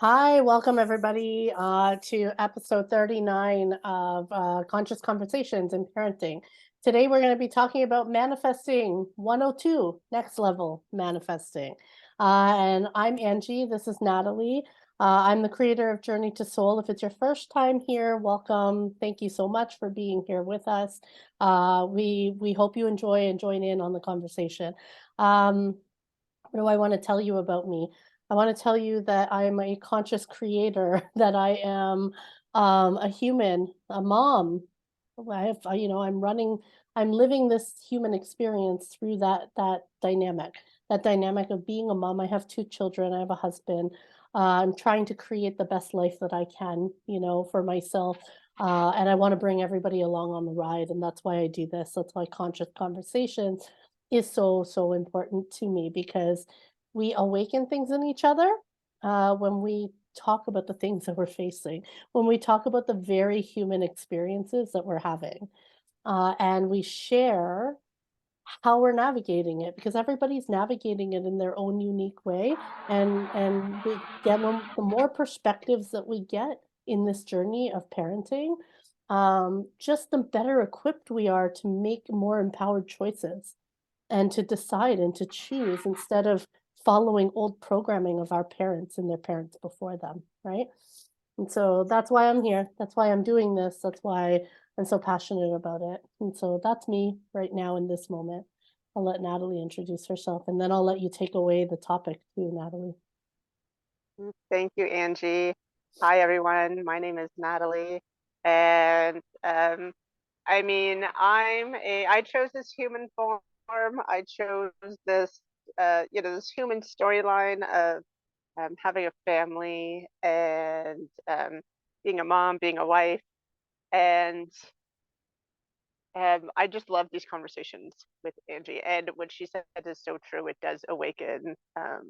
Hi, welcome everybody to episode 39 of Conscious Conversations in Parenting. Today we're going to be talking about manifesting 102, next level manifesting. And I'm Angie, this is Natalie. I'm the creator of Journey to Soul. If it's your first time here, welcome. Thank you so much for being here with us. We hope you enjoy and join in on the conversation. What do I want to tell you about me? I want to tell you that I am a conscious creator, that I am a human, a mom. I'm living this human experience through that dynamic of being a mom. I have two children, I have a husband. I'm trying to create the best life that I can, for myself. And I want to bring everybody along on the ride. And that's why I do this. That's why conscious conversations is so, so important to me because we awaken things in each other when we talk about the things that we're facing, when we talk about the very human experiences that we're having, and we share how we're navigating it because everybody's navigating it in their own unique way, and we get the more perspectives that we get in this journey of parenting, just the better equipped we are to make more empowered choices and to decide and to choose instead of following old programming of our parents and their parents before them, right? And so that's why I'm here. That's why I'm doing this. That's why I'm so passionate about it. And so that's me right now in this moment. I'll let Natalie introduce herself and then I'll let you take away the topic too, Natalie. Thank you, Angie. Hi, everyone. My name is Natalie. And I chose this human form. I chose this, this human storyline of having a family and being a mom, being a wife. And I just love these conversations with Angie. And what she said is so true. It does awaken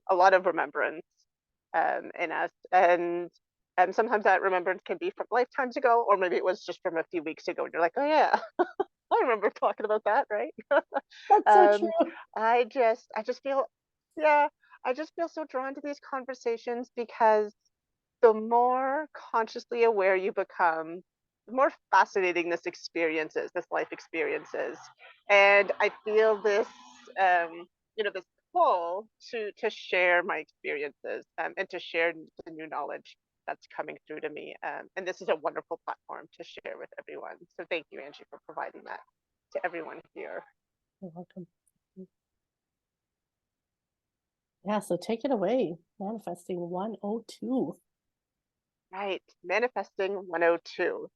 a lot of remembrance in us. And sometimes that remembrance can be from lifetimes ago, or maybe it was just from a few weeks ago. And you're like, oh, yeah, I remember talking about that, right? That's so true. um, I just feel, yeah, I just feel so drawn to these conversations because the more consciously aware you become, the more fascinating this life experiences. And I feel this, this pull to share my experiences and to share the new knowledge that's coming through to me. And this is a wonderful platform to share with everyone. So thank you, Angie, for providing that to everyone here. You're welcome. Yeah, so take it away. Manifesting 102. Right, manifesting 102.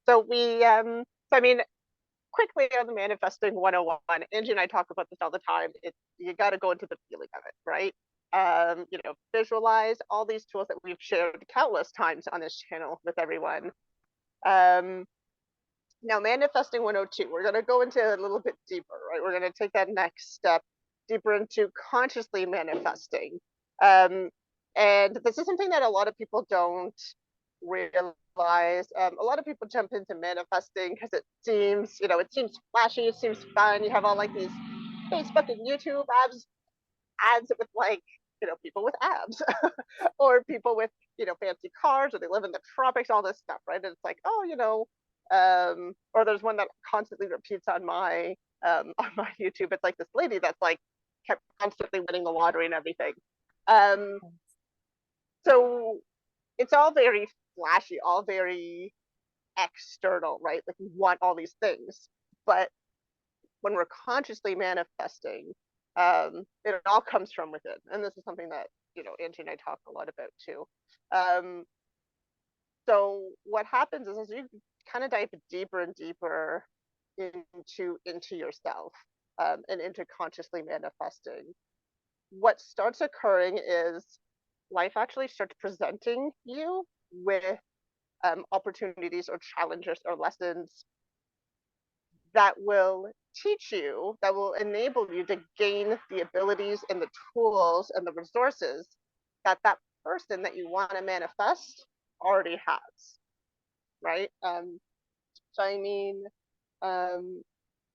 Quickly on the manifesting 101, Angie and I talk about this all the time. You got to go into the feeling of it, right? Visualize all these tools that we've shared countless times on this channel with everyone. Um, Now, manifesting 102, we're going to go into a little bit deeper, right? We're going to take that next step deeper into consciously manifesting. Um, and this is something that a lot of people don't realize. A lot of people jump into manifesting because it seems flashy, it seems fun. You have all like these Facebook and YouTube ads with people with abs or people with, fancy cars, or they live in the tropics, all this stuff, right? And it's like, oh, or there's one that constantly repeats on my on my YouTube. It's like this lady that's like kept constantly winning the lottery and everything. Um, so it's all very flashy, all very external, right? Like we want all these things, but when we're consciously manifesting, it all comes from within. And this is something that, Angie and I talk a lot about too. Um, so what happens is as you kind of dive deeper and deeper into yourself, and into consciously manifesting, what starts occurring is life actually starts presenting you with opportunities or challenges or lessons that will teach you, that will enable you to gain the abilities and the tools and the resources that that person that you want to manifest already has, right? So I mean,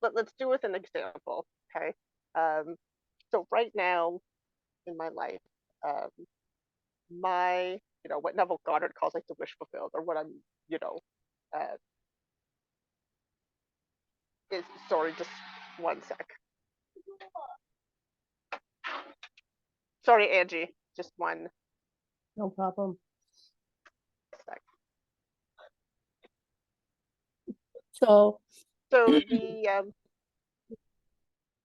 let's do with an example, okay? So right now in my life, um, my what Neville Goddard calls like the wish fulfilled, or what I'm, uh, is, sorry, just one sec. Sorry, Angie, just one No problem. sec. So So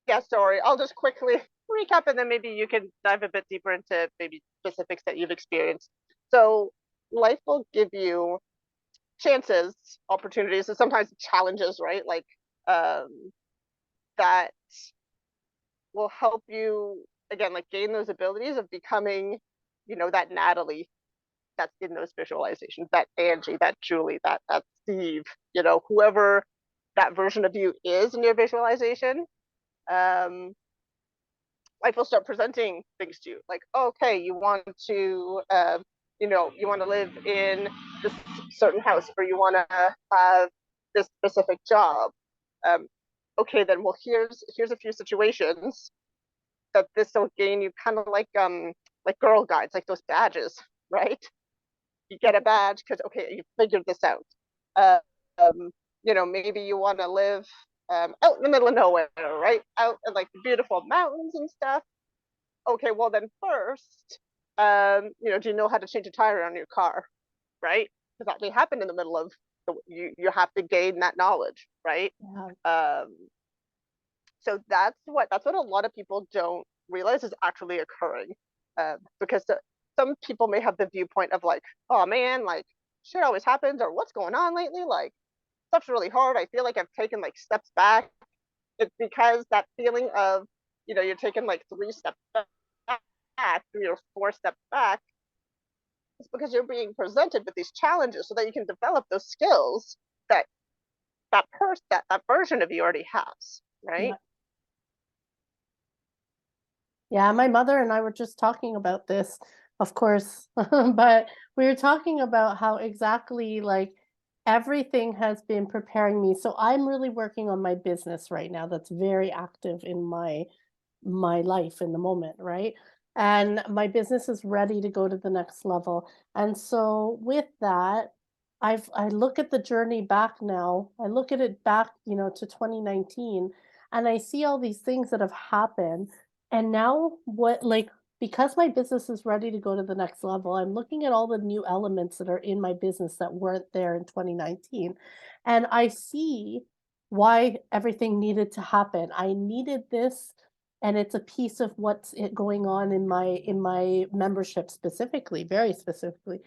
yeah, sorry, I'll just quickly recap, and then maybe you can dive a bit deeper into maybe specifics that you've experienced. So life will give you chances, opportunities, and sometimes challenges, right? Like that will help you again, like gain those abilities of becoming, that Natalie that's in those visualizations, that Angie, that Julie, that Steve, whoever that version of you is in your visualization. Life will start presenting things to you, like, okay, you want to, you want to live in this certain house, or you want to have this specific job. Okay, then, well, here's a few situations that this will gain you, kind of like Girl Guides, like those badges, right? You get a badge because, okay, you figured this out. Um, maybe you want to live out in the middle of nowhere, right? Out in like the beautiful mountains and stuff. Okay, well then first, do you know how to change a tire on your car, right? Because that may happen in the middle of you have to gain that knowledge, right? yeah, So that's what a lot of people don't realize is actually occurring, because some people may have the viewpoint of like, oh man, like shit always happens, or what's going on lately, like stuff's really hard. I feel like I've taken like steps back. It's because that feeling of, you're taking like 3 steps back, 3 or 4 steps back. It's because you're being presented with these challenges so that you can develop those skills that that version of you already has, right? yeah. Yeah, my mother and I were just talking about this, of course, but we were talking about how exactly like everything has been preparing me. So I'm really working on my business right now. That's very active in my life in the moment, right? And my business is ready to go to the next level. And so with that, I look at the journey back now. I look at it back, to 2019, and I see all these things that have happened. And now what like because my business is ready to go to the next level, I'm looking at all the new elements that are in my business that weren't there in 2019. And I see why everything needed to happen. I needed this, and it's a piece of what's going on in my membership, specifically, very specifically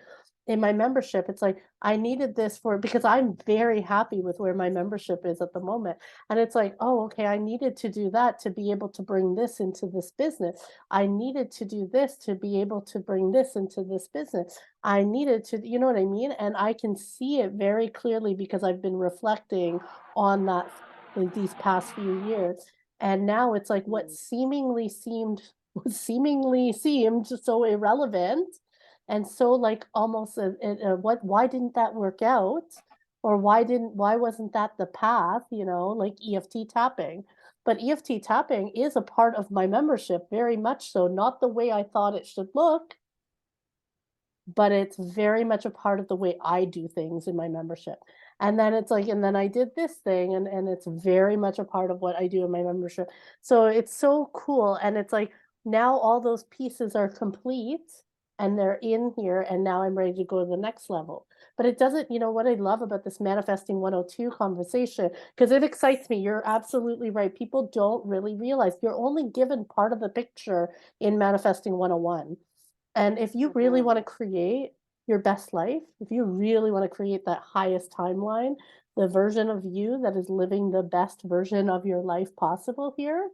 in my membership. It's like I needed this for, because I'm very happy with where my membership is at the moment. And it's like, oh, okay, I needed to do that to be able to bring this into this business. I needed to do this to be able to bring this into this business. I needed to, you know what I mean? And I can see it very clearly because I've been reflecting on that these past few years. And now it's like what seemingly seemed so irrelevant, and so like almost what, why didn't that work out, or why wasn't that the path, like EFT tapping. But EFT tapping is a part of my membership, very much so, not the way I thought it should look, but it's very much a part of the way I do things in my membership. And then it's like, and then I did this thing, and it's very much a part of what I do in my membership. So it's so cool. And it's like now all those pieces are complete and they're in here, and now I'm ready to go to the next level. But it doesn't, what I love about this manifesting 102 conversation, because it excites me. You're absolutely right. People don't really realize you're only given part of the picture in manifesting 101. And if you really want to create your best life, if you really want to create that highest timeline, the version of you that is living the best version of your life possible here,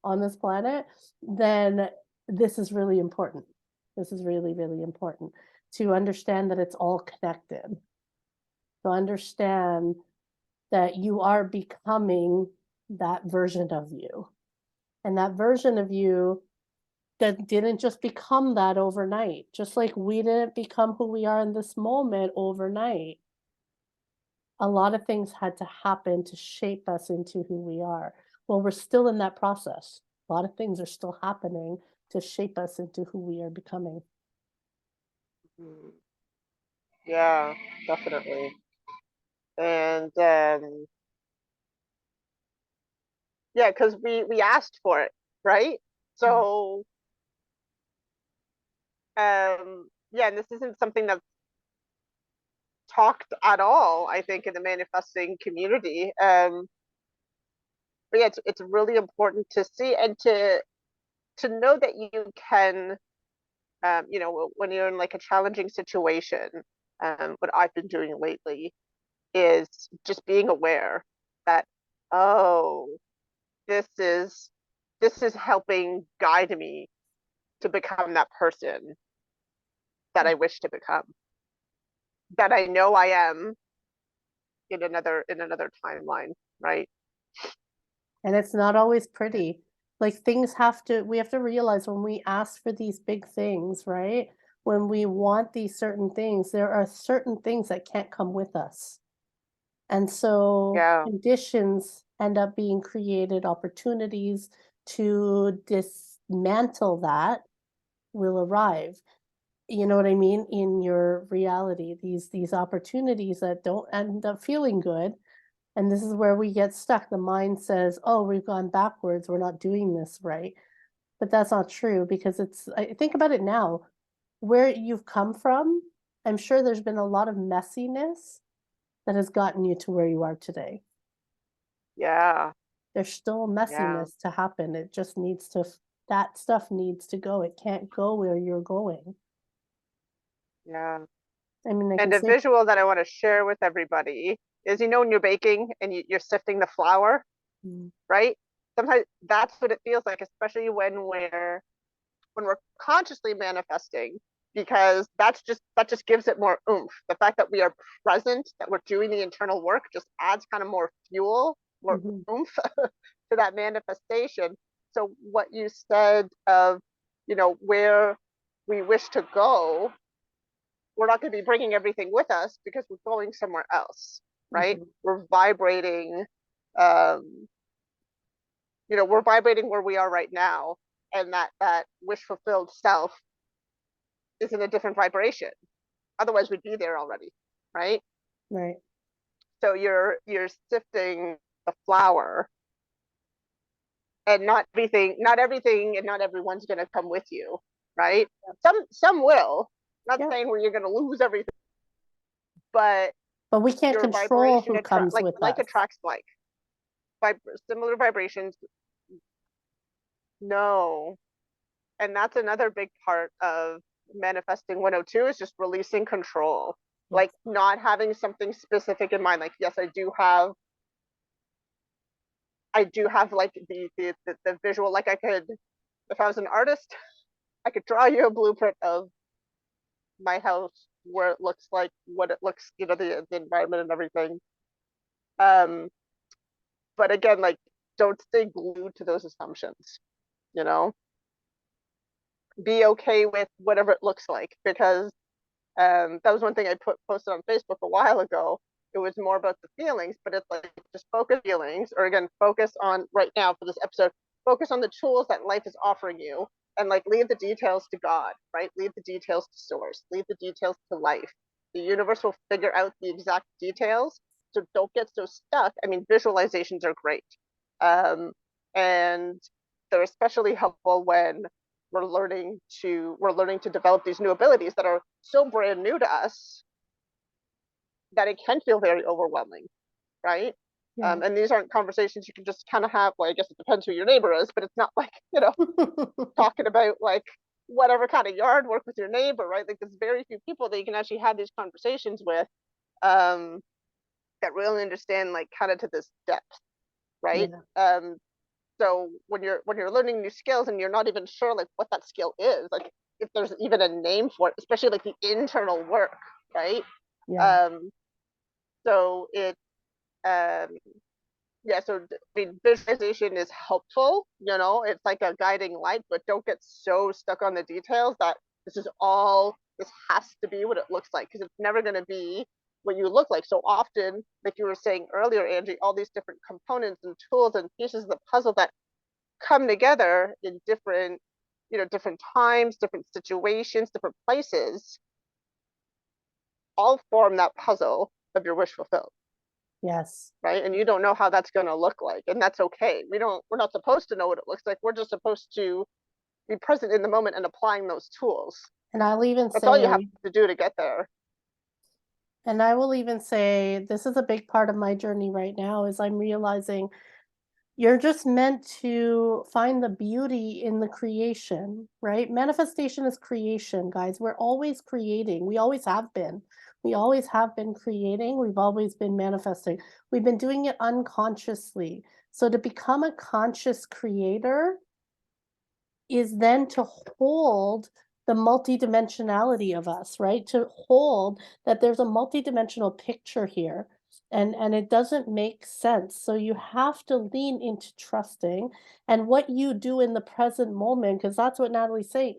on this planet, then this is really important. This is really, really important to understand that it's all connected, to understand that you are becoming that version of you. And that version of you that didn't just become that overnight, just like we didn't become who we are in this moment overnight. A lot of things had to happen to shape us into who we are. Well, we're still in that process. A lot of things are still happening to shape us into who we are becoming. Mm. Yeah, definitely. And yeah, because we asked for it, right? Mm. So yeah, and this isn't something that's talked at all, I think, in the manifesting community. But yeah, it's really important to see and to know that you can, you know, when you're in like a challenging situation, what I've been doing lately is just being aware that, oh, this is this is helping guide me to become that person that I wish to become, that I know I am in another timeline, right? And it's not always pretty. Like things have to, we have to realize when we ask for these big things, right? When we want these certain things, there are certain things that can't come with us. And so Yeah, conditions end up being created, opportunities to dismantle that will arrive. You know what I mean? In your reality, these opportunities that don't end up feeling good. And this is where we get stuck. The mind says, oh, we've gone backwards. We're not doing this right. But that's not true because I think about it now, where you've come from. I'm sure there's been a lot of messiness that has gotten you to where you are today. yeah, There's still yeah, messiness to happen. It just needs to, that stuff needs to go. It can't go where you're going. yeah. I mean, I can And a say, visual that I want to share with everybody is, you know, when you're baking and you're sifting the flour, mm, right? Sometimes that's what it feels like, especially when we're consciously manifesting, because that just gives it more oomph. The fact that we are present, that we're doing the internal work, just adds kind of more fuel, more mhm, oomph to that manifestation. So what you said of, you know, where we wish to go, we're not going to be bringing everything with us because we're going somewhere else, right? mhm, We're vibrating, um, you know, we're vibrating where we are right now, and that wish fulfilled self is in a different vibration. Otherwise, we'd be there already, right? right. So you're sifting the flour, and not everything, and not everyone's going to come with you, right? Some will. Not Yeah. saying where you're going to lose everything, but But we can't your control vibration who comes with like us. attracts like similar vibrations. No, and that's another big part of manifesting 102 is just releasing control, Yes. like not having something specific in mind. Like, yes, I do have like the visual. Like, I could, if I was an artist, I could draw you a blueprint of my house, where it looks like, what it looks, you know, the environment and everything. um but again, like, don't stay glued to those assumptions, you know. Be okay with whatever it looks like, because that was one thing I posted on Facebook a while ago. It was more about the feelings, but it's like, just focus feelings, or again, focus on right now for this episode, focus on the tools that life is offering you, and like, leave the details to God, right? Leave the details to source, leave the details to life. The universe will figure out the exact details. So don't get so stuck. I mean, visualizations are great. Um, and they're especially helpful when we're learning to develop these new abilities that are so brand new to us that it can feel very overwhelming, right? Yeah. And these aren't conversations you can just kind of have. Well, I guess it depends who your neighbor is, but it's not like, you know, talking about like whatever kind of yard work with your neighbor, right? Like, there's very few people that you can actually have these conversations with, um, that really understand, like, kind of to this depth, right? Yeah. So when you're learning new skills and you're not even sure like what that skill is, like if there's even a name for it, especially like the internal work, right? Yeah. um so it um yeah, so I mean, visualization is helpful, you know, it's like a guiding light, but don't get so stuck on the details that this has to be what it looks like, because it's never going to be what you look like. So often, like you were saying earlier, Angie, all these different components and tools and pieces of the puzzle that come together in different, you know, different times, different situations, different places, all form that puzzle of your wish fulfilled, Yes. right? And you don't know how that's going to look like, and that's okay. We're not supposed to know what it looks like. We're just supposed to be present in the moment and applying those tools. And I'll even That's all you have say, to do to get there. and I will even say, this is a big part of my journey right now, is I'm realizing you're just meant to find the beauty in the creation, right? Manifestation is creation, guys. We're always creating. We always have been. We always have been creating. We've always been manifesting. We've been doing it unconsciously. So to become a conscious creator is then to hold the multidimensionality of us, right? To hold that there's a multidimensional picture here, and it doesn't make sense. So you have to lean into trusting and what you do in the present moment, because that's what Natalie's saying.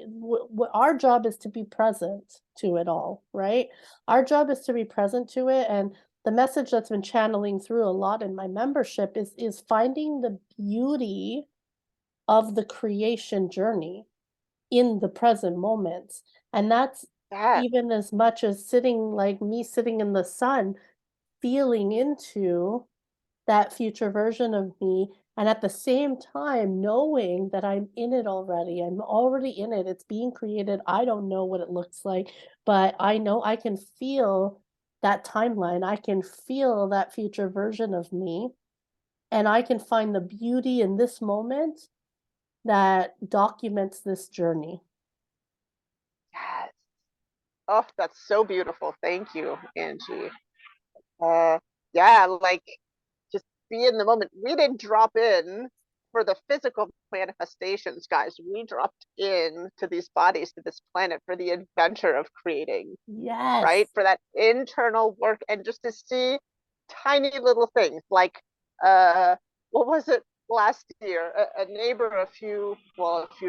Our job is to be present to it all, right? Our job is to be present to it. And the message that's been channeling through a lot in my membership is finding the beauty of the creation journey in the present moments. And that's Yeah, even as much as sitting, like me sitting in the sun, feeling into that future version of me. And at the same time, knowing that I'm in it already. I'm already in it. It's being created. I don't know what it looks like, but I know I can feel that timeline. I can feel that future version of me. And I can find the beauty in this moment that documents this journey. yes. Oh, that's so beautiful. Thank you, Angie. Uh, yeah, like just be in the moment. We didn't drop in for the physical manifestations, guys. We dropped in to these bodies, to this planet for the adventure of creating, right? Yes. For that internal work and just to see tiny little things like, uh, what was it last year? A neighbor a few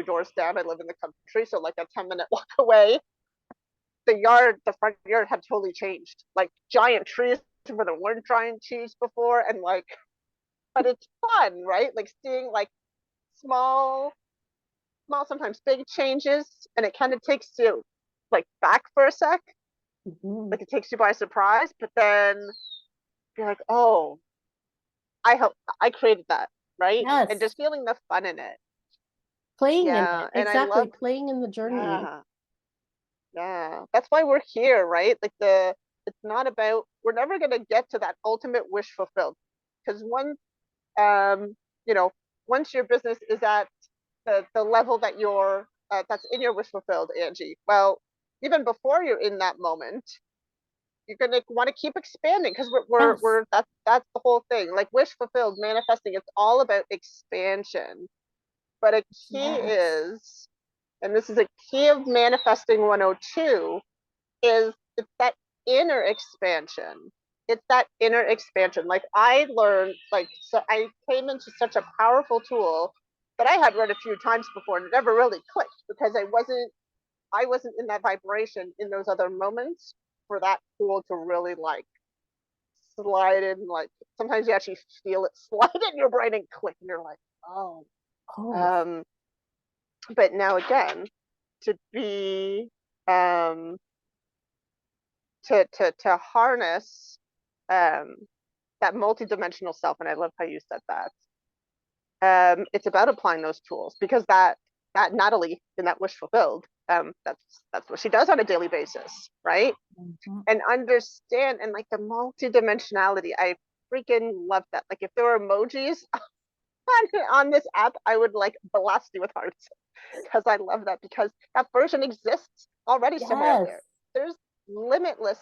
doors down. I live in the country, so like a 10-minute walk away, the front yard had totally changed. Like giant trees where there weren't giant trees before, and like, but it's fun, right? Like seeing like small, small, sometimes big changes, and it kind of takes you like back for a sec. Mhm. Like it takes you by surprise, but then you're like, oh, I created that, right? And Yes. just feeling the fun in it. Playing in Yeah, it. and I Exactly. love, Playing in the journey. yeah, yeah. That's why we're here, right? Like it's not about, we're never gonna get to that ultimate wish fulfilled, because once, um, you know, once your business is at the level that you're, that's in your wish fulfilled, Angie. Well, even before you're in that moment, you're gonna want to keep expanding because Yes. that's the whole thing. Like wish fulfilled, manifesting, it's all about expansion. But a key Yes. is, and this is a key of manifesting 102, is it's that inner expansion. It's that inner expansion. Like I learned, like, so I came into such a powerful tool that I had read a few times before and it never really clicked because I wasn't in that vibration in those other moments for that tool to really like slide in. Like sometimes you actually feel it slide in your brain and click, and you're like, oh. Oh, Um, but now again, to be um to harness um that multidimensional self, and I love how you said that. It's about applying those tools because that Natalie in that wish fulfilled, that's what she does on a daily basis, right? mhm. And understand, and like the multidimensionality, I freaking love that. Like if there were emojis on this app, I would like blast you with hearts because I love that, because that version exists already somewhere out Yes. there. There's limitless,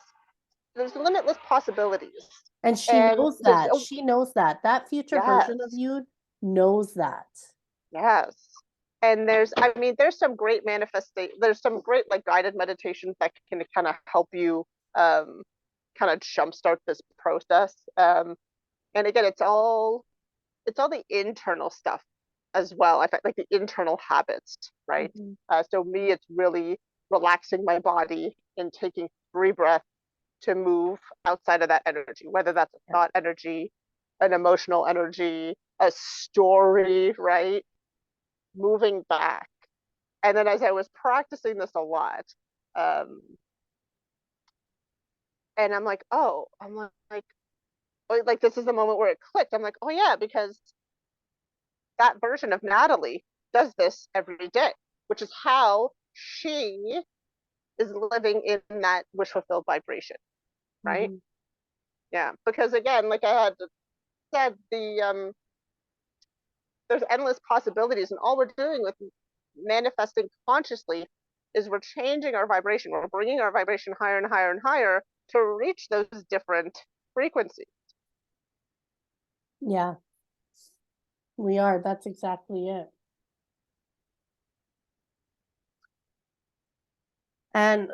there's limitless possibilities. And she And knows to that. oh, She knows that. That future version of yes, you knows that. yes. And I mean, there's some great manifestation, there's some great like guided meditations that can kind of help you um kind of jumpstart this process. And again, it's all the internal stuff as well. I find like the internal habits, right? Mhm. So me, it's really relaxing my body and taking 3 breaths to move outside of that energy, whether that's a Yeah. thought energy, an emotional energy, a story, right? Moving back. And then as I was practicing this a lot, um, And I'm like, oh, like this is the moment where it clicked. I'm like, oh yeah, because that version of Natalie does this every day, which is how she is living in that wish fulfilled vibration, right? Mhm. Yeah, because again, like I had said, there's endless possibilities, and all we're doing with manifesting consciously is we're changing our vibration. We're bringing our vibration higher and higher and higher to reach those different frequencies. Yeah, we are. That's exactly it. And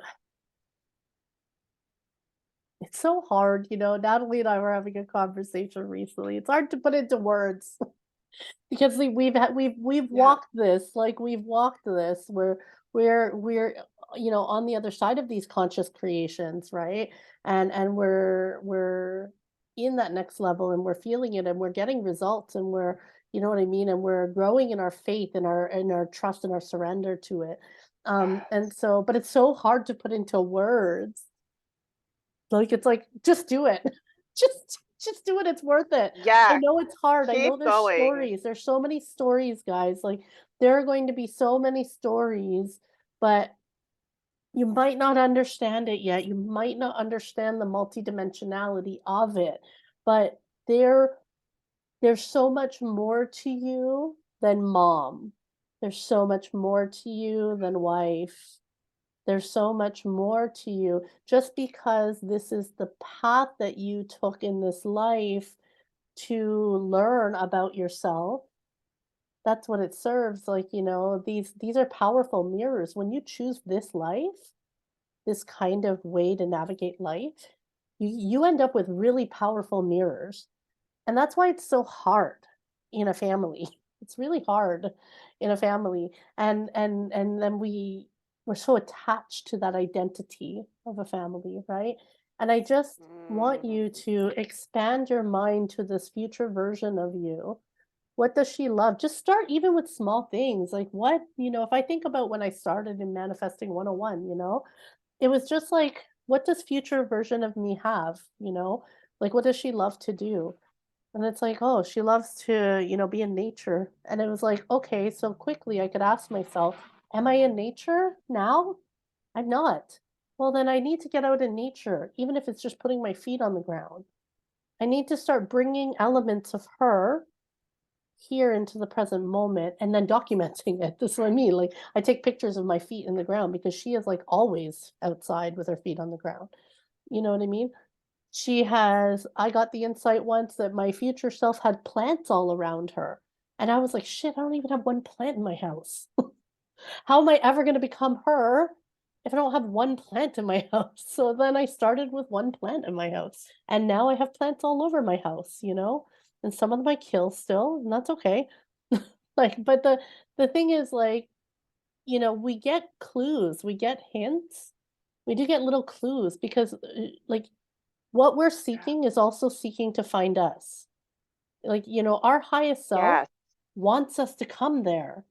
it's so hard, you know. Natalie and I were having a conversation recently. It's hard to put into words because we've Yeah. walked this, like we've walked this. We're you know on the other side of these conscious creations, right? And we're in that next level, and we're feeling it, and we're getting results, and we're, you know what I mean, and we're growing in our faith and our trust and our surrender to it. And Yes. so, but it's so hard to put into words. Like, it's like, just do it. Just do it, it's worth it. I Yeah. know it's hard, I know Keep there's going. stories, there's so many stories, guys, like, there are going to be so many stories, but you might not understand it yet, you might not understand the multidimensionality of it, but there there's so much more to you than mom. There's so much more to you than wife. There's so much more to you. Just because this is the path that you took in this life to learn about yourself, that's what it serves. Like, you know, these are powerful mirrors. When you choose this life, this kind of way to navigate life, you end up with really powerful mirrors. And that's why it's so hard in a family. It's really hard in a family. And then we're so attached to that identity of a family, right? And I just want Mm, you to expand your mind to this future version of you. What does she love? Just start even with small things. Like, what, you know, if I think about when I started in Manifesting 101, you know, it was just like, what does future version of me have, you know? Like, what does she love to do? And it's like, oh, she loves to, you know, be in nature. And it was like, okay, so quickly I could ask myself, am I in nature now? I'm not. Well, then I need to get out in nature, even if it's just putting my feet on the ground. I need to start bringing elements of her here into the present moment and then documenting it. This is what I mean. Like, I take pictures of my feet in the ground because she is like always outside with her feet on the ground. You know what I mean? She has I got the insight once that my future self had plants all around her. And I was like, shit, I don't even have one plant in my house. How am I ever going to become her if I don't have one plant in my house? So then I started with one plant in my house. And now I have plants all over my house, you know? And some of them I kill still, and that's okay. Like, but the thing is, like, you know, we get clues, we get hints. We do get little clues because like what we're yeah. seeking is also seeking to find us. Like, you know, our highest self Yes. wants us to come there.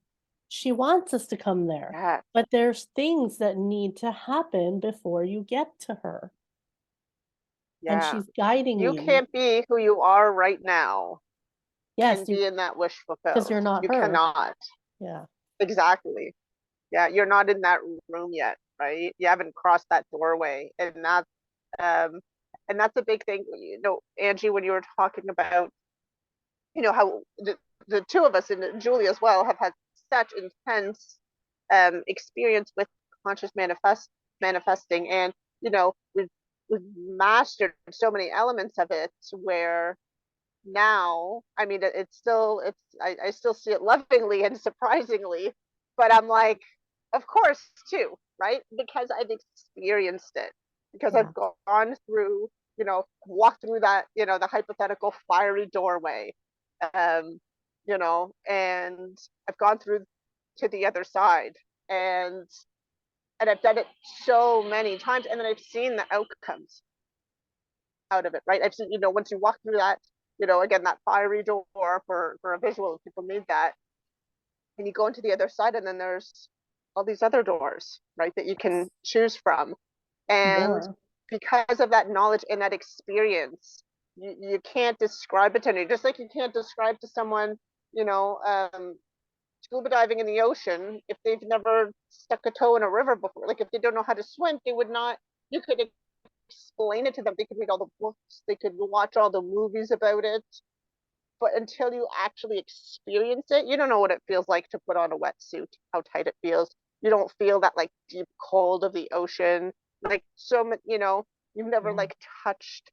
She wants us to come there. Yes. But there's things that need to happen before you get to her. And Yeah. she's guiding You you. can't be who you are right now Yes, and you be in that wish because fulfilled. you're not You her. cannot. Yeah. Exactly. Yeah, you're not in that room yet, right? You haven't crossed that doorway, um, and that's a big thing. You know, Angie, when you were talking about, you know, how the two of us and Julie as well have had such intense experience with conscious manifesting, and you know, we've mastered so many elements of it where now, I mean, I still see it lovingly and surprisingly, but I'm like, of course, too, right? Because I've experienced it, because Yeah. I've gone through, you know, walked through that, you know, the hypothetical fiery doorway, um, you know, and I've gone through to the other side, and I've done it so many times, and then I've seen the outcomes out of it, right? I've seen, you know, once you walk through that, you know, again, that fiery door for a visual, people need that. And you go into the other side, and then there's all these other doors, right, that you can choose from. And More. because of that knowledge and that experience, you can't describe it to anyone. Just like you can't describe to someone, you know, scuba diving in the ocean if they've never stuck a toe in a river before. Like if they don't know how to swim, they would not. You could explain it to them. They could read all the books. They could watch all the movies about it. But until you actually experience it, you don't know what it feels like to put on a wetsuit, how tight it feels. You don't feel that like deep cold of the ocean. Like so much, you know, you've never Yeah. like touched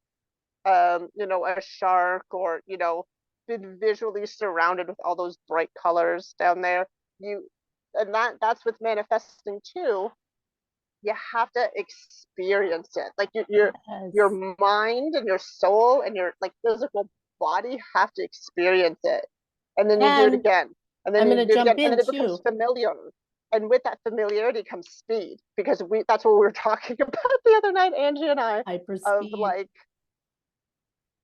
you know, a shark, or, you know, been visually surrounded with all those bright colors down there. You and that's with manifesting too. You have to experience it. Like your Yes. mind and your soul and your like physical body have to experience it. And then you do it And again. And then I'm you going to do it jump again. And in then it becomes too. familiar. And with that familiarity comes speed. Because that's what we were talking about the other night, Angie and I, of Hyperspeed. like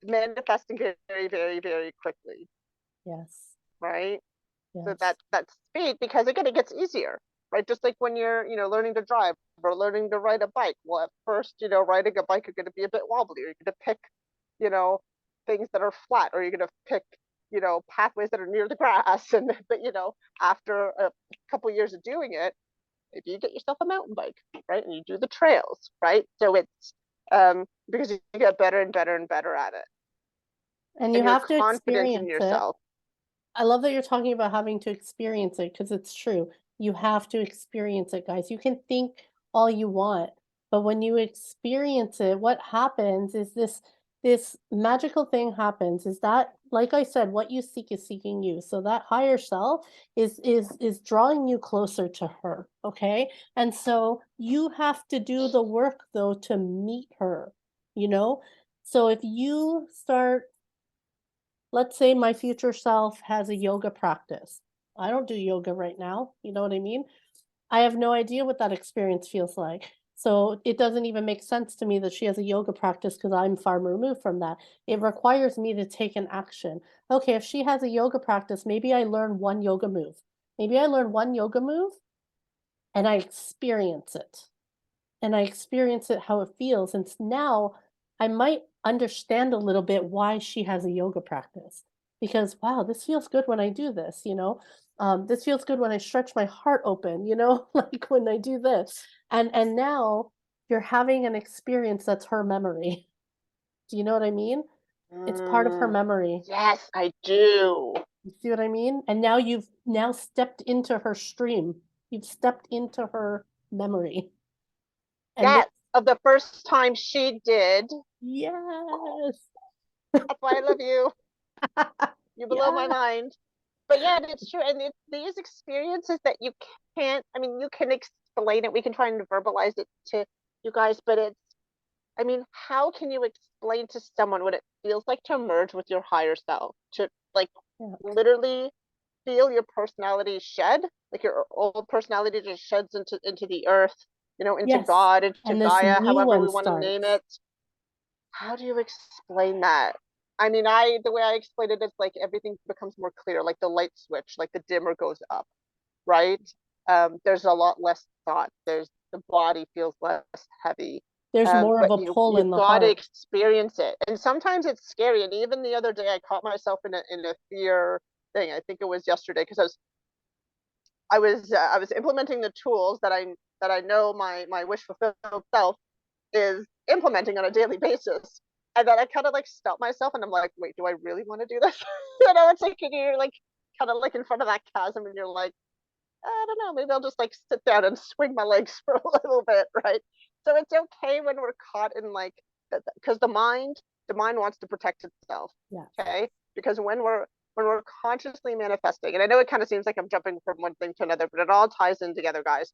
manifesting very, very, very quickly, Yes. right? So Yes. that speed, because again, it gets easier, right? Just like when you're, you know, learning to drive or learning to ride a bike. Well, at first, you know, riding a bike are going to be a bit wobbly. You're going to pick, you know, things that are flat, or you're going to pick, you know, pathways that are near the grass. And but you know, after a couple years of doing it, maybe you get yourself a mountain bike, right? And you do the trails, right? So it's because you get better and better and better at it, And you and you're have to confident in experience it. yourself. I love that you're talking about having to experience it because it's true. You have to experience it, guys. You can think all you want, but when you experience it, what happens is this magical thing happens is that, like I said, what you seek is seeking you. So that higher self is drawing you closer to her, okay? And so you have to do the work though to meet her, you know? So if you start, let's say my future self has a yoga practice. I don't do yoga right now. You know what I mean? I have no idea what that experience feels like. So it doesn't even make sense to me that she has a yoga practice because I'm far removed from that. It requires me to take an action. Okay, if she has a yoga practice, maybe I learn one yoga move. Maybe I learn one yoga move and I experience it, and I experience it how it feels. And now I might understand a little bit why she has a yoga practice because wow, this feels good when I do this, you know. This feels good when I stretch my heart open, you know, like when I do this. And now you're having an experience that's her memory. Do you know what I mean? It's part of her Mm, memory. yes, I do. You see what I mean? And now you've now stepped into her stream. You've stepped into her memory. And this, Yes, of the first time she did. Oh, yes. that's why I love you. You blow my Yeah. mind. But yeah, it's true. And it's these experiences that you can't, I mean, you can explain it. We can try and verbalize it to you guys, but it's, I mean, how can you explain to someone what it feels like to merge with your higher self? To like Yeah. literally feel your personality shed, like your old personality just sheds into the earth, you know, into Yes. God, into And this Gaia, new however one we want to name starts. it. How do you explain that? I mean, the way I explain it is like everything becomes more clear, like the light switch, like the dimmer goes up, right? There's a lot less thought. There's the body feels less heavy. There's more of But a you pull you in the got to heart. experience it, and sometimes it's scary. And even the other day, I caught myself in a fear thing. I think it was yesterday because I was implementing the tools that I know my wish fulfilled self is implementing on a daily basis. And then I kind of like stopped myself and I'm like, wait, do I really want to do this? You know, it's like you're like kind of like in front of that chasm and you're like, I don't know, maybe I'll just like sit down and swing my legs for a little bit, right? So it's okay when we're caught in like because the mind wants to protect itself, Yes. okay? Because when we're consciously manifesting, and I know it kind of seems like I'm jumping from one thing to another, but it all ties in together, guys.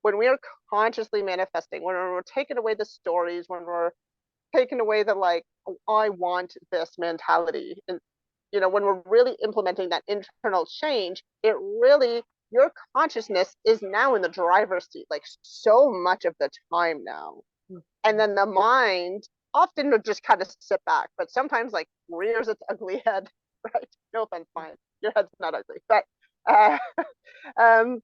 When we are consciously manifesting, when we're taking away the stories, when we're taking away the like, oh, I want this mentality, and you know, when we're really implementing that internal change, it really your consciousness is now in the driver's seat, like so much of the time now. And Mhm. then the mind often will just kind of sit back, but sometimes like rears its ugly head, right? No offense, mind. Your head's not ugly, but uh, um,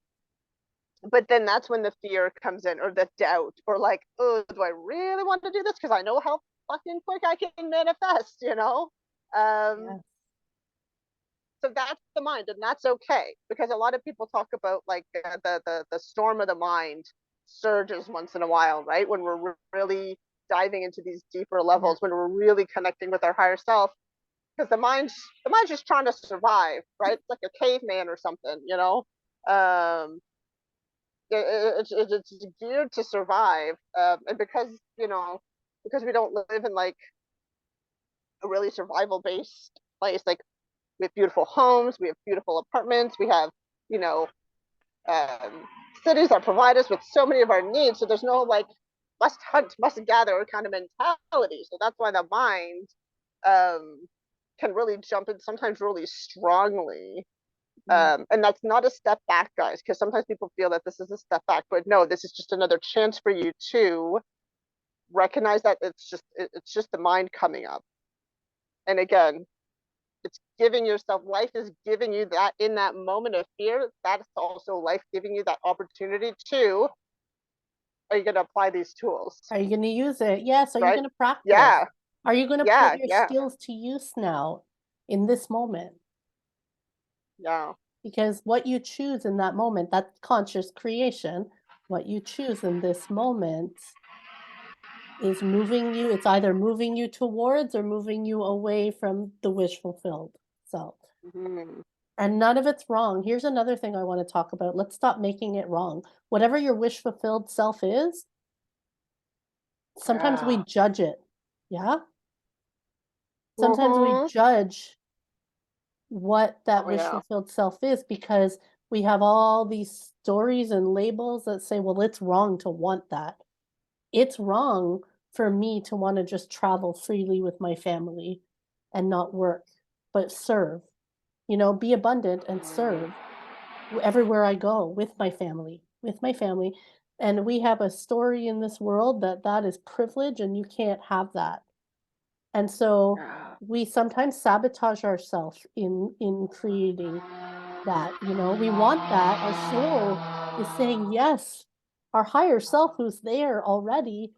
But then that's when the fear comes in, or the doubt, or like, oh, do I really want to do this? Because I know how fucking quick I can manifest, you know? Um, Yes. so that's the mind, and that's okay, because a lot of people talk about like the storm of the mind surges once in a while, right? When we're really diving into these deeper Yeah. levels, when we're really connecting with our higher self, because the mind's just trying to survive, right? It's like a caveman or something, you know. Um, it's geared to survive, and because we don't live in like a really survival based place, like we have beautiful homes, we have beautiful apartments, we have, you know, um, cities that provide us with so many of our needs. So there's no like must hunt, must gather kind of mentality. So that's why the mind um, can really jump in sometimes really strongly. Yeah. And that's not a step back, guys, because sometimes people feel that this is a step back, but no, this is just another chance for you to recognize that it's just the mind coming up. And again, it's giving yourself, life is giving you that in that moment of fear. That's also life giving you that opportunity to, are you going to apply these tools, Are you going to use it? Yes. Are you right? going to practice? Yeah, Are you going to put yeah, your yeah, skills to use now in this moment? yeah. Because what you choose in that moment, that's conscious creation. What you choose in this moment is moving you, it's either moving you towards or moving you away from the wish fulfilled self. Mm-hmm. And none of it's wrong. Here's another thing I want to talk about. Let's stop making it wrong. Whatever your wish fulfilled self is, sometimes we Yeah. judge it. Yeah. Sometimes we Mm-hmm. judge what that Oh, wish yeah. fulfilled self is because we have all these stories and labels that say, well, it's wrong to want that. It's wrong for me to want to just travel freely with my family and not work, but serve, be abundant and serve everywhere I go with my family, with my family. And we have a story in this world that that is privilege and you can't have that. And so Yeah. we sometimes sabotage ourselves in creating that, we want that. Our soul is saying yes. Our higher self who's there already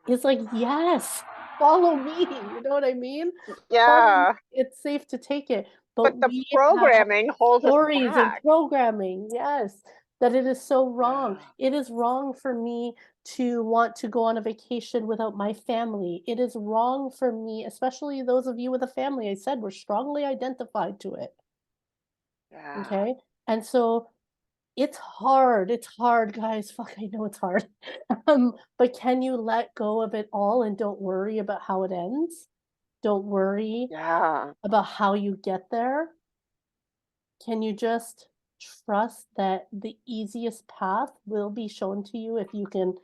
is like, yes, follow me. You know what I mean? Follow me. Yeah. It's safe to take it. But But the we have programming holds us stories and back. programming, yes, that it is so wrong. Yeah. It is wrong for me to want to go on a vacation without my family. It is wrong for me, especially those of you with a family. I said we're strongly identified to it. Yeah. Okay. And so it's hard. It's hard, guys. Fuck, I know it's hard. But can you let go of it all and don't worry about how it ends? Don't worry Yeah. about how you get there. Can you just trust that the easiest path will be shown to you if you can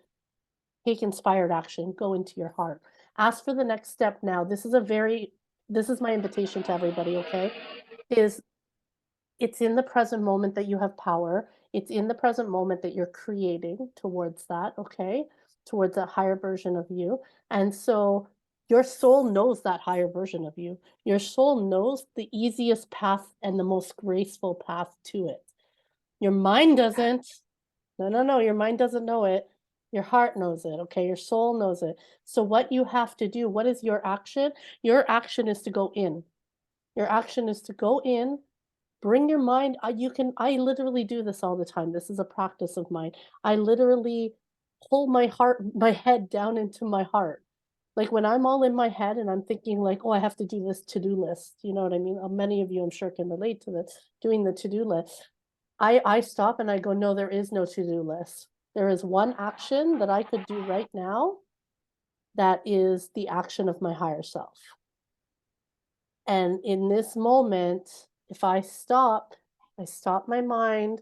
take inspired action, go into your heart. Ask for the next step now. This is my invitation to everybody, okay? Is it's in the present moment that you have power. It's in the present moment that you're creating towards that, okay? Towards a higher version of you. And so your soul knows that higher version of you. Your soul knows the easiest path and the most graceful path to it. Your mind doesn't. No, no, no. Your mind doesn't know it. Your heart knows it, okay? Your soul knows it. So what you have to do, what is your action? Your action is to go in. Your action is to go in. Bring your mind, I literally do this all the time. This is a practice of mine. I literally pull my head down into my heart. Like when I'm all in my head and I'm thinking like, oh, I have to do this to-do list. You know what I mean? Many of you, I'm sure, can relate to this, doing the to-do list. I stop and I go, no, there is no to-do list. There is one action that I could do right now that is the action of my higher self. And in this moment, if I stop my mind,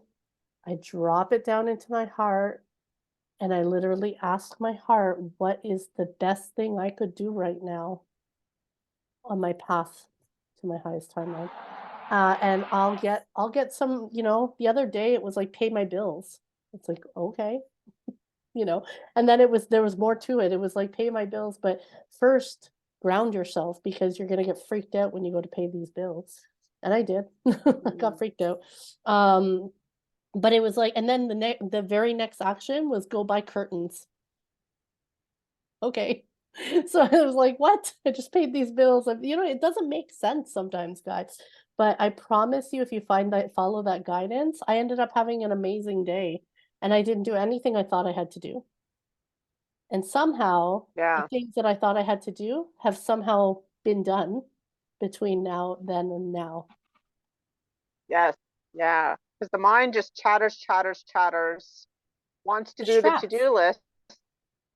I drop it down into my heart, and I literally ask my heart, what is the best thing I could do right now on my path to my highest timeline? And I'll get some, the other day it was like pay my bills. It's like, okay, you know, and then there was more to it. It was like pay my bills, but first ground yourself because you're gonna get freaked out when you go to pay these bills. And I did. I got Mm. freaked out. Um, But it was like, and then the very next action was go buy curtains. Okay. So I was like, "What? I just paid these bills." It doesn't make sense sometimes, guys. But I promise you, if you follow that guidance, I ended up having an amazing day, and I didn't do anything I thought I had to do. And somehow, the Yeah. things that I thought I had to do have somehow been done between then and now. Yes. Yeah. Because the mind just chatters, chatters, chatters, wants to do the Distracts, to-do list,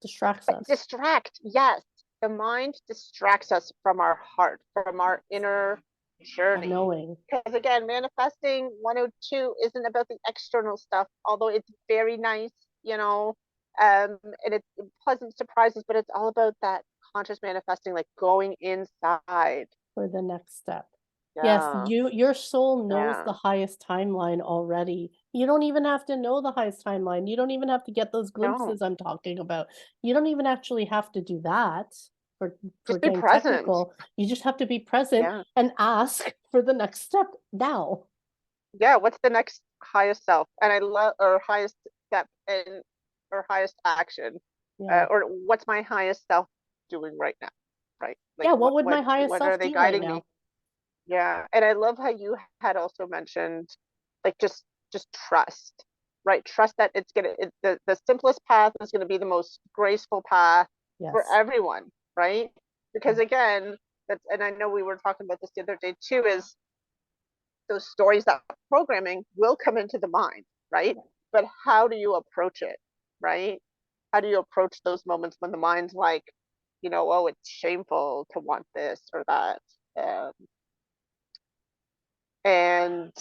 distracts but us. distract. Yes. The mind distracts us from our heart, from our inner Of journey. knowing. Because again, manifesting 102 isn't about the external stuff, although it's very nice, you know, and it's pleasant surprises, but it's all about that conscious manifesting, like going inside. For the next step. Yes, Yeah. your soul knows the Yeah. highest timeline already. You don't even have to know the highest timeline. You don't even have to get those No. glimpses I'm talking about. You don't even actually have to do that for Just be getting present. technical. You just have to be present Yeah. and ask for the next step now. Yeah. What's the next highest self? And I love, or highest step and or highest action. Yeah. Or what's my highest self doing right now? Right. Like Yeah, what would my highest what are self they do right guiding me? now? Yeah. And I love how you had also mentioned like just trust. Right. Trust that the simplest path is gonna be the most graceful path for Yes. everyone, right? Yeah. Because again, that's, and I know we were talking about this the other day too, is those stories, that programming will come into the mind, right? But how do you approach it, right? How do you approach those moments when the mind's like, oh, it's shameful to want this or that, um, and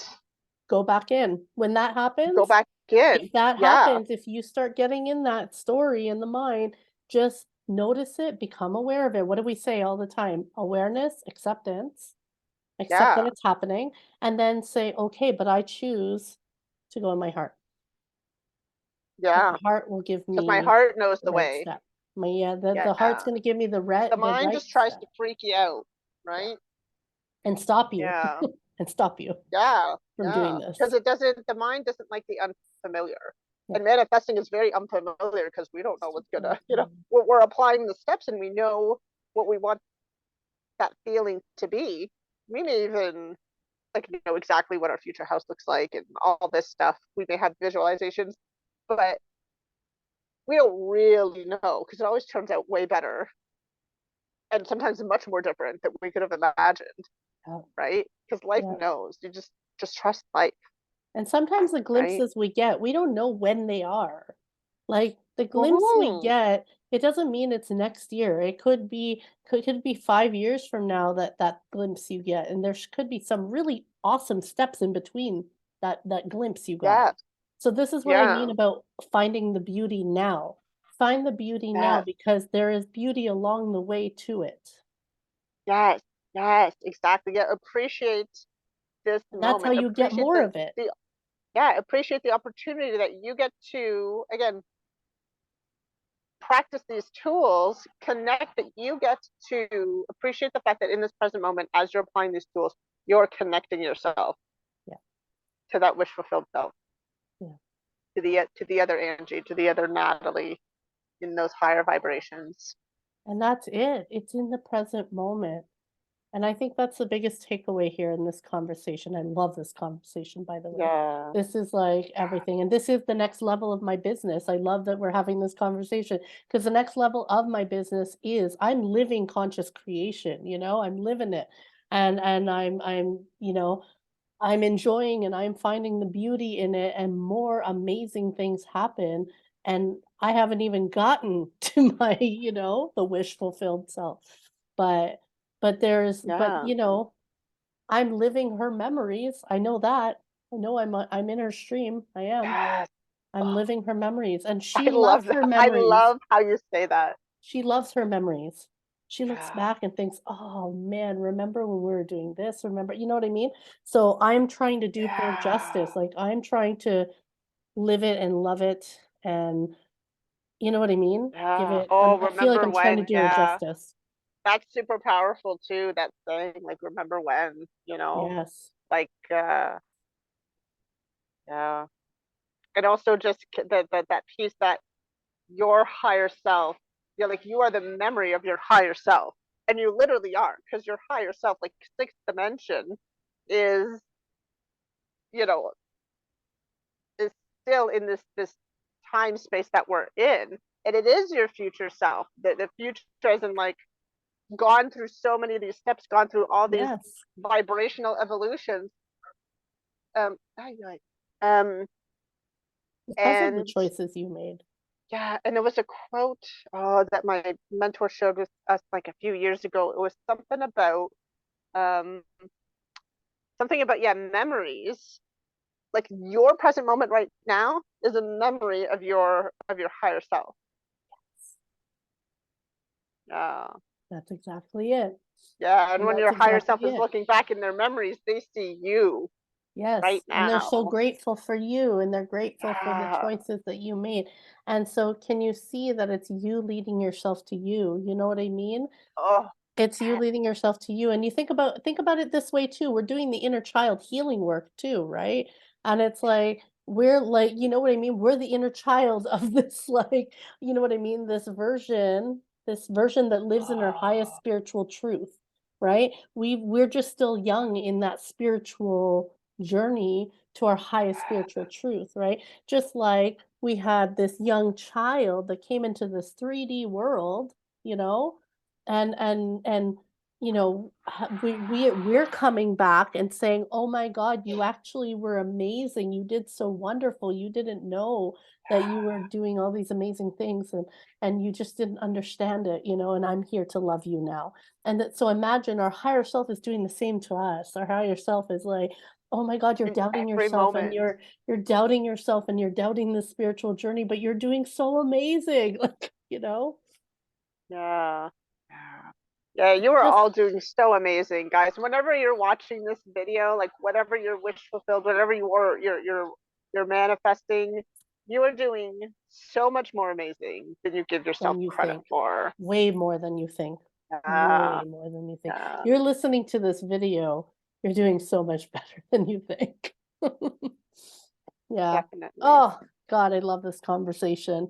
Go back in. When that go happens, back in. if that Yeah, happens, if you start getting in that story in the mind, just notice it, become aware of it. What do we say all the time? Awareness, acceptance, accept that yeah, it's happening, and then say, okay, but I choose to go in my heart. And yeah. my heart will give Because my me heart knows the the right way. step. The heart's Yeah. gonna give me The the mind right just tries step. to freak you out, Yeah. right? And stop you. Yeah, And stop you yeah, from doing yeah. Because this. it doesn't, the mind doesn't like the unfamiliar. Yeah. And manifesting is very unfamiliar because we don't know what's Super gonna, unfamiliar. we're applying the steps and we know what we want that feeling to be. We may even like know exactly what our future house looks like and all this stuff. We may have visualizations, but we don't really know because it always turns out way better and sometimes much more different than we could have imagined, Yeah. right? Because life Yeah. knows. You just trust life, And sometimes the right? glimpses we get, we don't know when they are. Like, the glimpse we Mm-hmm. get, it doesn't mean it's next year. It could be 5 years from now that that glimpse you get, and could be some really awesome steps in between that glimpse you got. Yeah, So this is what I mean yeah, about finding the beauty now. Find the beauty now yes, because there is beauty along the way to it. yes, yes, exactly. Yeah, appreciate this And that's how moment. you get Appreciate more of it. the yeah, appreciate the opportunity that you get to again practice these tools, connect that you get to appreciate the fact that in this present moment, as you're applying these tools, you're connecting yourself Yeah, to that wish fulfilled self, yeah. to the other Angie, to the other Natalie in those higher vibrations. And that's it. It's in the present moment. And I think that's the biggest takeaway here in this conversation. I love this conversation, by the way. Yeah. This is like everything. And this is the next level of my business. I love that we're having this conversation because the next level of my business is I'm living conscious creation, I'm living it. And I'm enjoying and I'm finding the beauty in it and more amazing things happen. And I haven't even gotten to my, the wish fulfilled self. But Yeah. I'm living her memories. I know that. I know I'm in her stream. I am. Yes. I'm Oh, living her memories and I she love loves that. her I memories. love how you say that. She loves her memories. She looks Yeah. back and thinks, "Oh man, remember when we were doing this? Remember?" You know what I mean? So I'm trying to do her Yeah. justice. Like I'm trying to live it and love it and you know what I mean? Give Yeah. it Oh, I feel like remember I'm trying to when? do her Yeah. justice. That's super powerful too, that saying, like, remember when, Yes. like, yeah. And also just that piece that your higher self, you're like, you are the memory of your higher self. And you literally are, because your higher self, like sixth dimension, is, you know, is still in this time space that we're in. And it is your future self. The future isn't like gone through so many of these steps, gone through all these Yes. vibrational evolutions. Um, um, Because of the and choices you made. yeah, and there was a quote that my mentor showed with us like a few years ago. It was um, something about yeah, memories. Like your present moment right now is a memory of your higher self. Yeah, That's exactly it. yeah, and And when that's your higher self exactly is it. looking back in their memories, they see you right Yes, and they're so now. grateful for you, and they're grateful for the Yeah. choices that you made. And so can you see that it's you leading yourself to you? You know what I mean? Oh, It's you leading yourself to you, and you think about it this way too. We're doing the inner child healing work too, right? And it's like we're like, you know what I mean? We're the inner child of this, like, you know what I mean? This version that lives in our highest spiritual truth, right? We're just still young in that spiritual journey to our highest spiritual truth, right? Just like we had this young child that came into this 3D world, you know, and you know we're coming back and saying, oh my god, you actually were amazing, you did so wonderful, you didn't know that you were doing all these amazing things, and you just didn't understand it, you know, and I'm here to love you now. And that, so imagine our higher self is doing the same to us. Our higher self is like, oh my god, you're in doubting every yourself, and moment. you're doubting yourself, and you're doubting the spiritual journey, but you're doing so amazing. Like, you know, Yeah. Yeah. Yeah, you are just all doing so amazing, guys. Whenever you're watching this video, like whatever your wish fulfilled, whatever you're manifesting, you are doing so much more amazing than you give yourself than you credit think. for. Way more than you think. Yeah. Way more than you think. Yeah, You're listening to this video, you're doing so much better than you think. Yeah. definitely. Oh, God, I love this conversation.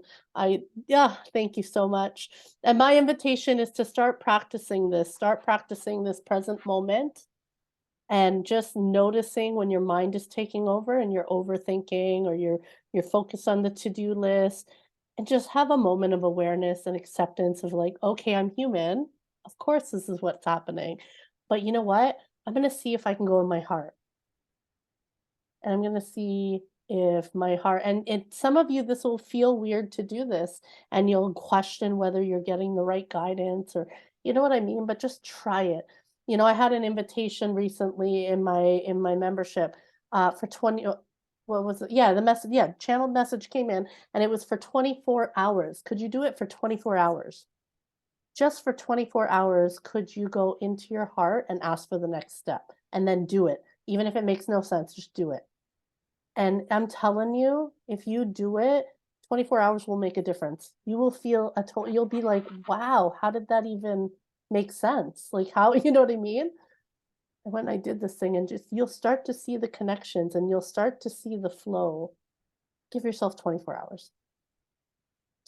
Yeah, thank you so much. And my invitation is to start practicing this present moment, and just noticing when your mind is taking over and you're overthinking, or you're focused on the to-do list, and just have a moment of awareness and acceptance of like, okay, I'm human. Of course this is what's happening. But you know what? I'm going to see if I can go in my heart. And I'm going to see if my heart, and some of you, this will feel weird to do this, and you'll question whether you're getting the right guidance, or you know what I mean, but just try it. You know, I had an invitation recently in my membership for 20, what was it? Yeah, the message, yeah, channeled message came in, and it was for 24 hours. Could you do it for 24 hours? Just for 24 hours, could you go into your heart and ask for the next step, and then do it? Even if it makes no sense, just do it. And I'm telling you, if you do it, 24 hours will make a difference. You will feel you'll be like, wow, how did that even make sense? Like, how, you know what I mean? And when I did this thing, and just, you'll start to see the connections, and you'll start to see the flow. Give yourself 24 hours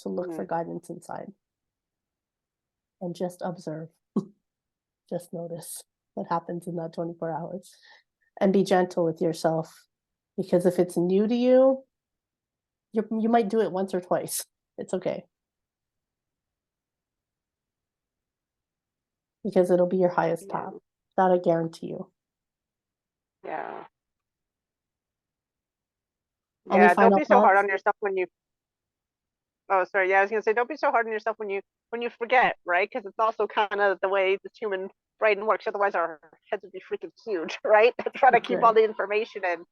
to look for Mm. guidance inside, and just observe, just notice what happens in that 24 hours, and be gentle with yourself, because if it's new to you, you might do it once or twice. It's okay, because it'll be your highest path. Yeah. That I guarantee you. Yeah. Any Yeah, don't final be so hard thoughts? on yourself when you oh, sorry. Yeah, I was gonna say, don't be so hard on yourself when you forget, right? Because it's also kind of the way this human brain works. Otherwise, our heads would be freaking huge, right? Trying to That's keep all right. the information in.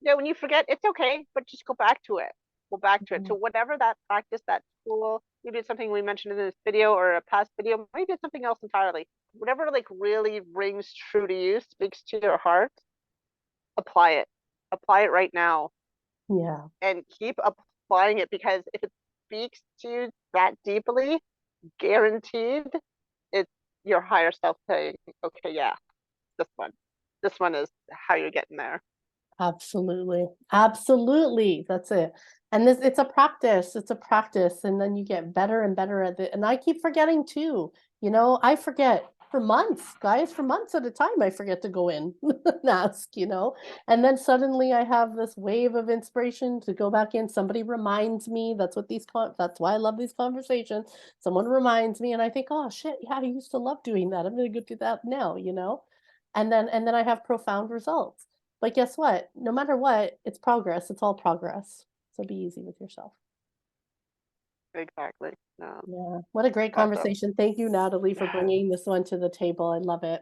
Yeah, when you forget, it's okay, but just go back to it. Go back to it. Mhm. To whatever that practice, that tool. Maybe it's something we mentioned in this video or a past video. Maybe it's something else entirely. Whatever like really rings true to you, speaks to your heart. Apply it. Apply it right now Yeah, and keep applying it, because if it speaks to you that deeply, guaranteed it's your higher self saying, okay, yeah, this one. This one is how you're getting there. Absolutely. Absolutely. That's it. And this it's a practice, and then you get better and better at it. And I keep forgetting too. I forget for months, guys, for months at a time, I forget to go in and ask. And then suddenly I have this wave of inspiration to go back in. Somebody reminds me. That's why I love these conversations. Someone reminds me and I think, oh shit, yeah, I used to love doing that. I'm gonna go do that now. And then I have profound results. But guess what? No matter what, it's progress. It's all progress. So be easy with yourself. Exactly. Yeah. What a great Awesome. conversation. Thank you, Natalie, for Yeah. bringing this one to the table. I love it.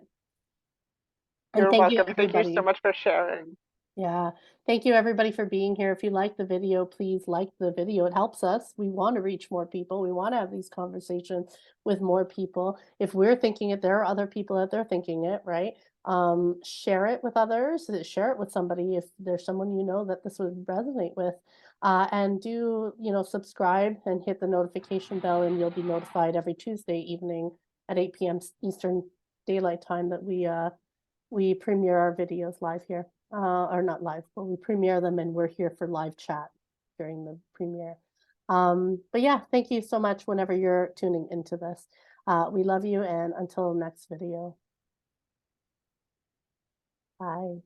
And You're thank you, welcome. Thank you so everybody. much for sharing. Yeah. Thank you, everybody, for being here. If you like the video, please like the video. It helps us. We want to reach more people. We want to have these conversations with more people. If we're thinking it, there are other people out there thinking it, right? Share it with others. Share it with somebody if there's someone that this would resonate with. And subscribe and hit the notification bell, and you'll be notified every Tuesday evening at 8 p.m. Eastern Daylight Time that we premiere our videos live here, or not live, but we premiere them and we're here for live chat during the premiere. But yeah, thank you so much whenever you're tuning into this. We love you, and until next video. Bye.